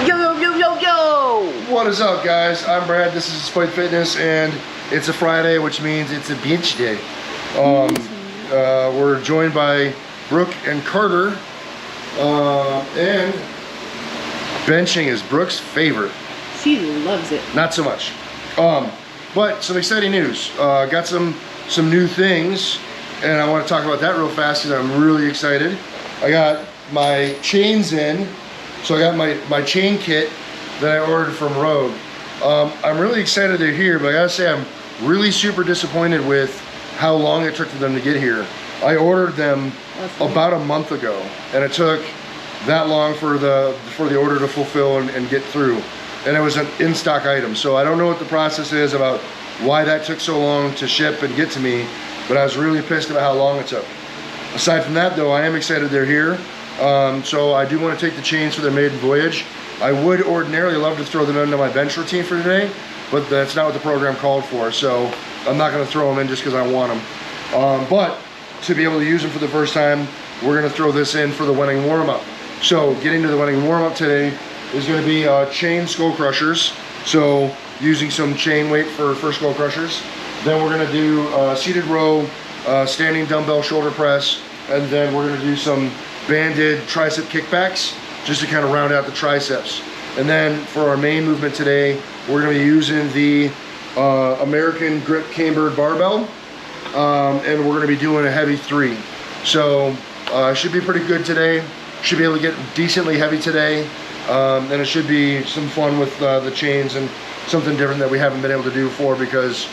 Yo, yo, yo, yo, yo! What is up, guys? I'm Brad, this is Despite Fitness, and it's a Friday, which means it's a bench day. We're joined by Brooke and Carter, and benching is Brooke's favorite. She loves it. Not so much. But some exciting news. Got some new things, and I want to talk about that real fast because I'm really excited. I got my chains in, so I got my chain kit that I ordered from Rogue. I'm really excited they're here, but I gotta say I'm really super disappointed with how long it took for them to get here. I ordered them about a month ago, and it took that long for the order to fulfill and get through. And it was an in-stock item, so I don't know what the process is about why that took so long to ship and get to me, but I was really pissed about how long it took. Aside from that, though, I am excited they're here. So I do want to take the chains for their maiden voyage. I would ordinarily love to throw them into my bench routine for today, but that's not what the program called for, so I'm not going to throw them in just because I want them. But to be able to use them for the first time, we're going to throw this in for the wedding warm-up. So getting to the wedding warm-up today is going to be chain skull crushers, so using some chain weight for skull crushers. Then we're going to do seated row, standing dumbbell shoulder press, and then we're going to do some banded tricep kickbacks just to kind of round out the triceps. And then for our main movement today, we're going to be using the American grip cambered barbell, and we're going to be doing a heavy 3. So should be pretty good today. Should be able to get decently heavy today, and it should be some fun with the chains and something different that we haven't been able to do before because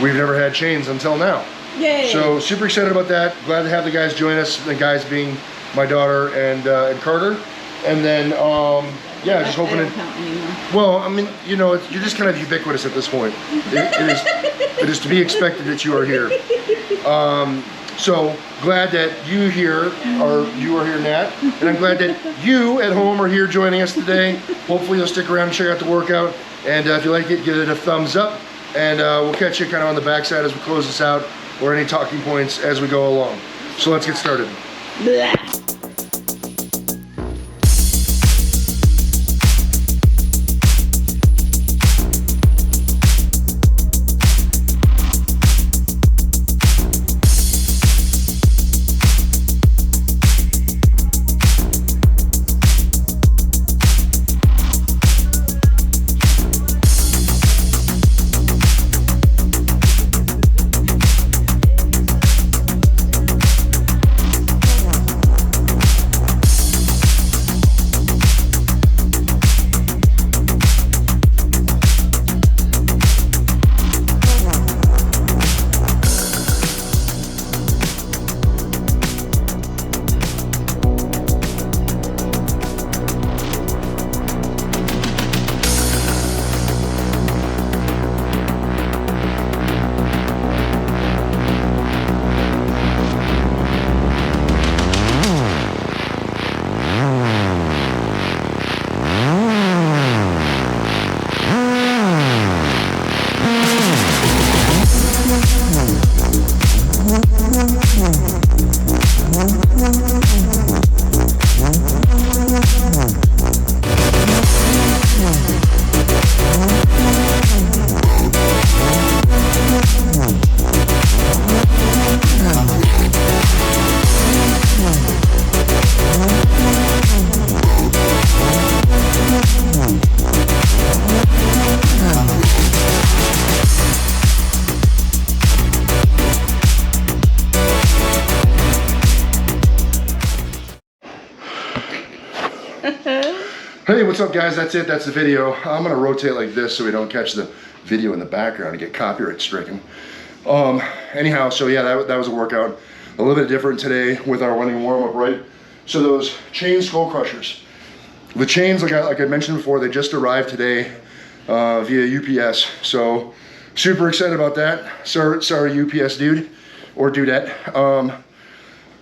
we've never had chains until now. Yay! So super excited about that. Glad to have the guys join us. The guys being my daughter and Carter. And then, yeah, just hoping it. Well, I mean, you know, you're just kind of ubiquitous at this point. It is to be expected that you are here. So glad that you are here, Nat, and I'm glad that you at home are here joining us today. Hopefully you'll stick around and check out the workout, and if you like it, give it a thumbs up, and we'll catch you kind of on the backside as we close this out, or any talking points as we go along. So let's get started. Blah. Hey, what's up, guys? That's it. That's the video. I'm gonna rotate like this so we don't catch the video in the background and get copyright stricken. Anyhow, so yeah, that was a workout. A little bit different today with our running warm-up, right? So those chain skull crushers. The chains, like I mentioned before, they just arrived today via UPS. So super excited about that. Sorry, UPS dude or dudette.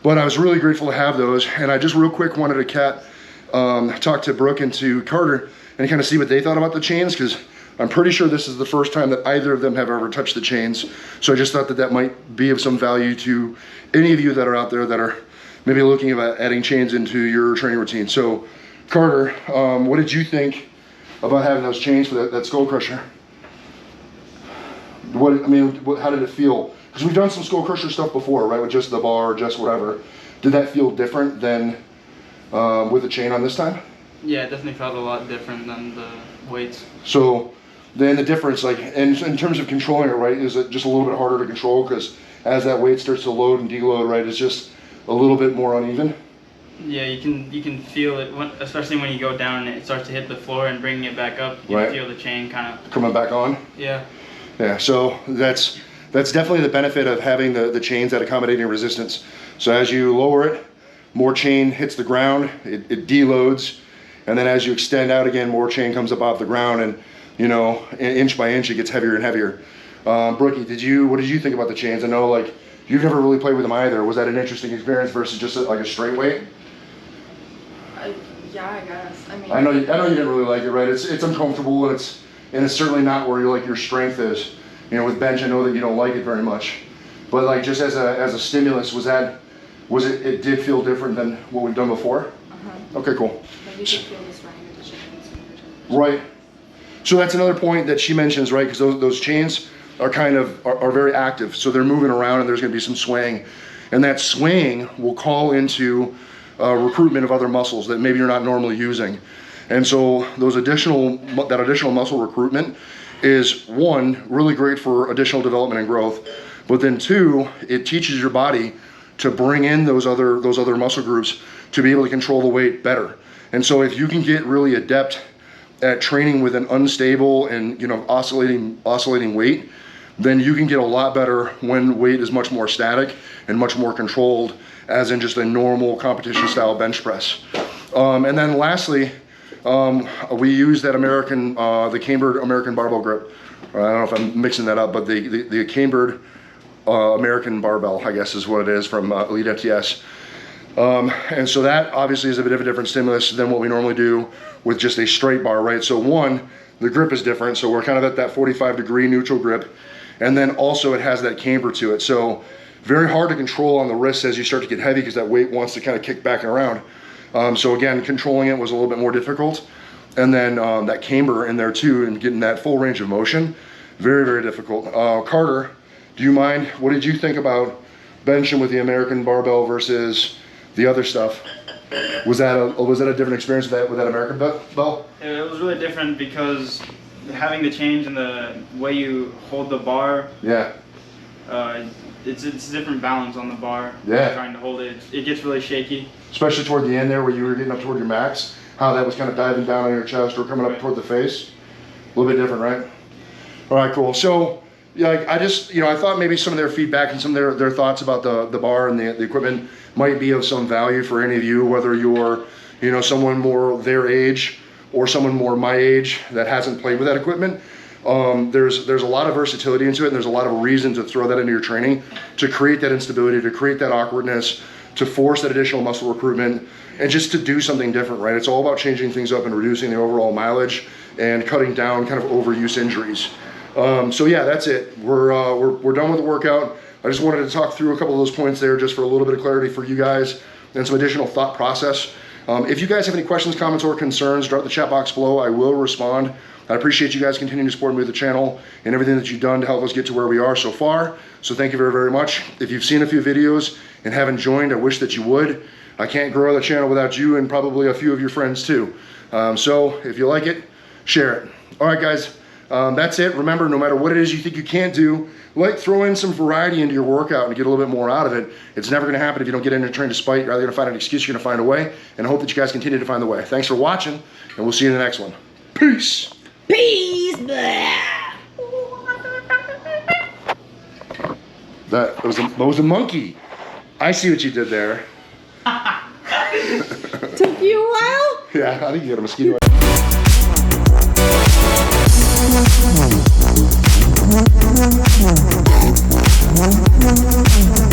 But I was really grateful to have those, and I just real quick wanted to talk to Brooke and to Carter and kind of see what they thought about the chains, because I'm pretty sure this is the first time that either of them have ever touched the chains. So I just thought that might be of some value to any of you that are out there that are maybe looking at adding chains into your training routine. So Carter, what did you think about having those chains for that skull crusher? How did it feel? Because we've done some skull crusher stuff before, right? With just the bar, just whatever. Did that feel different than with the chain on this time? Yeah, it definitely felt a lot different than the weights. So then the difference, like, in terms of controlling it, right, is it just a little bit harder to control because as that weight starts to load and deload, right, it's just a little bit more uneven? Yeah, you can feel it, especially when you go down and it starts to hit the floor and bringing it back up. You can feel the chain kind of coming back on. Yeah. Yeah. So that's definitely the benefit of having the chains at accommodating resistance. So as you lower it, more chain hits the ground, it deloads, and then as you extend out again, more chain comes up off the ground, and you know, inch by inch, it gets heavier and heavier. Brookie, what did you think about the chains? I know, like, you've never really played with them either. Was that an interesting experience versus just like a straight weight? Yeah, I guess. I mean, I know you didn't really like it, right? It's uncomfortable, and it's certainly not where your strength is. You know, with bench, I know that you don't like it very much, but like just as a stimulus, it did feel different than what we've done before? Okay, cool. But you can feel the strength of the chains. Right. So that's another point that she mentions, right? Because those chains are are very active, so they're moving around, and there's going to be some swaying, and that swaying will call into recruitment of other muscles that maybe you're not normally using. And so that additional muscle recruitment is, one, really great for additional development and growth, but then two, it teaches your body to bring in those other muscle groups to be able to control the weight better. And so if you can get really adept at training with an unstable and oscillating weight, then you can get a lot better when weight is much more static and much more controlled, as in just a normal competition style bench press. And then lastly, we use that the cambered American barbell grip. I don't know if I'm mixing that up, but the cambered American barbell, I guess is what it is, from Elite FTS. And so that obviously is a bit of a different stimulus than what we normally do with just a straight bar, right? So one, the grip is different, so we're kind of at that 45-degree neutral grip, and then also it has that camber to it. So very hard to control on the wrists as you start to get heavy because that weight wants to kind of kick back and around. So again, controlling it was a little bit more difficult. And then that camber in there too, and getting that full range of motion, very, very difficult. Carter, do you mind? What did you think about benching with the American barbell versus the other stuff? Was that a different experience with that American bell? Yeah, it was really different because having the change in the way you hold the bar. Yeah. It's a different balance on the bar. Yeah. Trying to hold it, it gets really shaky. Especially toward the end there, where you were getting up toward your max, how that was kind of diving down on your chest or coming up toward the face. A little bit different, right? All right, cool. So, yeah, I thought maybe some of their feedback and some of their thoughts about the bar and the equipment might be of some value for any of you, whether you're, someone more their age or someone more my age that hasn't played with that equipment. There's a lot of versatility into it, and there's a lot of reason to throw that into your training to create that instability, to create that awkwardness, to force that additional muscle recruitment, and just to do something different, right? It's all about changing things up and reducing the overall mileage and cutting down kind of overuse injuries. So yeah, that's it. We're done with the workout. I just wanted to talk through a couple of those points there just for a little bit of clarity for you guys and some additional thought process. If you guys have any questions, comments, or concerns, drop the chat box below. I will respond. I appreciate you guys continuing to support me with the channel and everything that you've done to help us get to where we are so far. So thank you very, very much. If you've seen a few videos and haven't joined, I wish that you would. I can't grow the channel without you and probably a few of your friends too. So if you like it, share it. All right, guys, that's it. Remember, no matter what it is you think you can't do, throw in some variety into your workout and get a little bit more out of it. It's never going to happen if you don't get in and train to spite. You're either going to find an excuse, you're going to find a way, and I hope that you guys continue to find the way. Thanks for watching, and we'll see you in the next one. Peace. Peace. That was a monkey. I see what you did there. Took you a while? Yeah, I think you got a mosquito. Thank you.